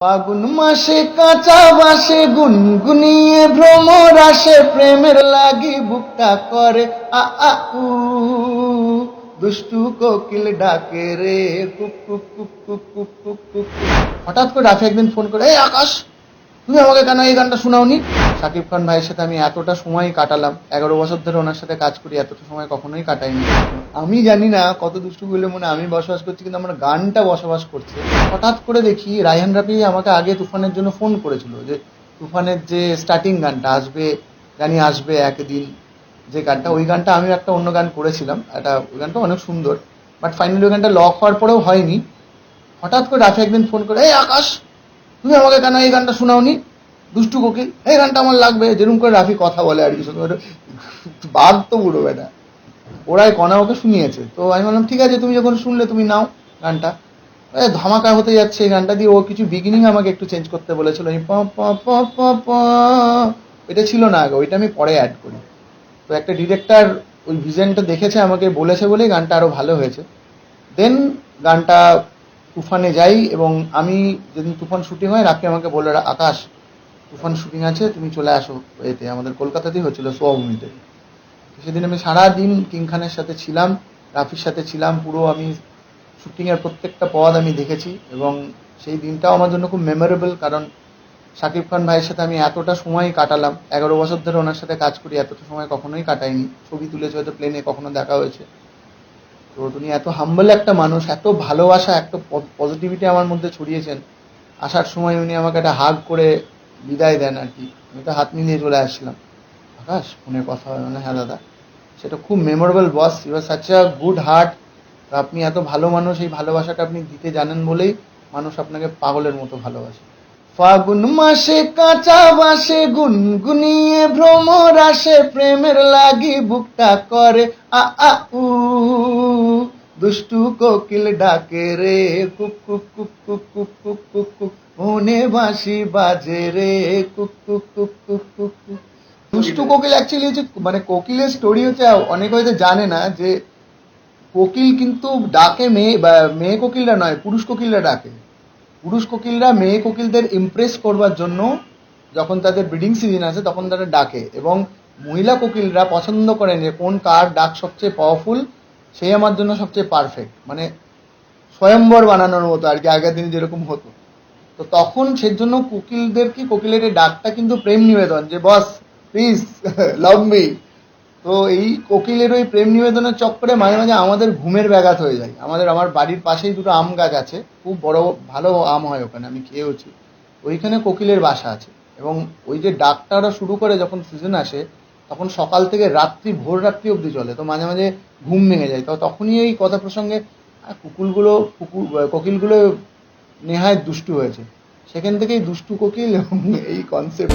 ফাগুন মাসে কাঁচা বাসে গুনগুনিয়ে ভ্রমর আসে, প্রেমের লাগি বুকটা করে আ আ উ, দুষ্টু কোকিল ডাকে রে cook cook cook cook cook cook cook. হঠাৎ করে রাফি একদিন ফোন করে, এই আকাশ, তুমি আমাকে কেন এই গানটা শোনাওনি? শাকিব খান ভাইয়ের সাথে আমি এতটা সময় কাটালাম, 11 বছর ধরে ওনার সাথে কাজ করি, এতটা সময় কখনোই কাটাইনি। আমি জানি না কত দুষ্টু বলে মনে আমি বসবাস করছি, কিন্তু আমার গানটা বসবাস করছে। হঠাৎ করে দেখি রায়হান রাফি আমাকে আগে তুফানের জন্য ফোন করেছিল, যে তুফানের যে স্টার্টিং গানটা আসবে, জানি আসবে একদিন, যে গানটা, ওই গানটা আমি একটা অন্য গান করেছিলাম, ওই গানটা অনেক সুন্দর, বাট ফাইনালি ওই গানটা লক হওয়ার পরেও হয়নি। হঠাৎ করে রাফি একদিন ফোন করে, এই আকাশ, তুমি আমাকে কেন এই গানটা শোনাওনি? দুষ্টু কোকিল, এই গানটা আমার লাগবে। যেরকম করে রাফি কথা বলে আর কি, বাঘ তো বুড়ো বেটা, ওরাই কণা ওকে শুনিয়েছে। তো আমি বললাম ঠিক আছে, তুমি যখন শুনলে তুমি নাও গানটা। ধামাকা হতে যাচ্ছে এই গানটা দিয়ে। ও কিছু বিগিনিং আমাকে একটু চেঞ্জ করতে বলেছিল, আমি প প প প প, এটা ছিল না আগে, ওইটা আমি পরে অ্যাড করি। তো একটা ডিরেক্টর ওই ভিশনটা দেখেছে, আমাকে বলেছে বলেই গানটা আরও ভালো হয়েছে। দেন গানটা তুফানে যাই, এবং আমি যেদিন তুফান শুটিং হয়, রাফি আমাকে বলে, আকাশ তুফান শুটিং আছে, তুমি চলে আসো। এতে আমাদের কলকাতাতেই হচ্ছিল, সোয়াভূমিতে। সেদিন আমি সারাদিন কিং খানের সাথে ছিলাম, রাফির সাথে ছিলাম, পুরো আমি শুটিংয়ের প্রত্যেকটা পদ আমি দেখেছি। এবং সেই দিনটাও আমার জন্য খুব মেমোরেবল, কারণ শাকিব খান ভাইয়ের সাথে আমি এতটা সময় কাটালাম, 11 বছর ধরে ওনার সাথে কাজ করি, এতটা সময় কখনোই কাটাইনি। ছবি তুলেছে হয়তো, প্লেনে কখনো দেখা হয়েছে। তো উনি এত হাম্বল একটা মানুষ, এত ভালোবাসা, এত পজিটিভিটি আমার মধ্যে ছড়িয়েছেন। আসার সময় উনি আমাকে একটা হাগ করে বিদায় দেন আর কি, আমি তো হাত মিলিয়ে চলে আসছিলাম। আকাশ, ফোনে কথা হয় মানে, হ্যাঁ দাদা। সেটা খুব memorable boss, you are such a good heart. আপনি এত ভালো মানুষ, এই ভালোবাসাটা আপনি দিতে জানেন বলেই মানুষ আপনাকে পাগলের মতো ভালোবাসে। ফাগুন মাসে কাঁচা বাসে গুনগুনিয়ে ভ্রমর আসে, প্রেমের লাগি বুকটা করে আ আ উ, দুষ্টু কোকিল ডাকে রে cook cook cook cook cook cook cook cook, মনে বাঁশি বাজে রে cook cook cook cook cook cook. দুষ্টু কোকিল অ্যাকচুয়ালি হচ্ছে, মানে কোকিলের স্টোরি হচ্ছে, অনেকে হয়তো জানে না যে কোকিল কিন্তু ডাকে মেয়ে, বা মেয়ে কোকিলরা নয়, পুরুষ কোকিলরা ডাকে। পুরুষ কোকিলরা মেয়ে কোকিলদের ইমপ্রেস করবার জন্য যখন তাদের ব্রিডিং সিজন আছে তখন তারা ডাকে, এবং মহিলা কোকিলরা পছন্দ করেন যে কোন কার ডাক সবচেয়ে পাওয়ারফুল, সেই আমার জন্য সবচেয়ে পারফেক্ট, মানে স্বয়ম্বর বানানোর মতো আর কি, আগের দিনে যেরকম হতো। তো তখন সেজন্য কোকিলদের কি, কোকিলের এই ডাকটা কিন্তু প্রেম নিবেদন, যে বস প্লিজ লাভ মি। তো এই কোকিলের ওই প্রেম নিবেদনের চক্করে মাঝে মাঝে আমাদের ঘুমের ব্যাঘাত হয়ে যায়। আমার বাড়ির পাশেই দুটো আম গাছ আছে, খুব বড় ভালো আম হয় ওখানে, আমি খেয়েওছি। ওইখানে কোকিলের বাসা আছে, এবং ওই যে ডাকটা ওরা শুরু করে যখন সিজন আসে, তখন সকাল থেকে রাত্রি, ভোর রাত্রি অবধি চলে। তো মাঝে মাঝে ঘুম ভেঙে যায়। তো তখনই এই কথা প্রসঙ্গে কোকিলগুলো নেহায় দুষ্টু হয়েছে, সেখান থেকেই দুষ্টু কোকিল এবং এই কনসেপ্ট।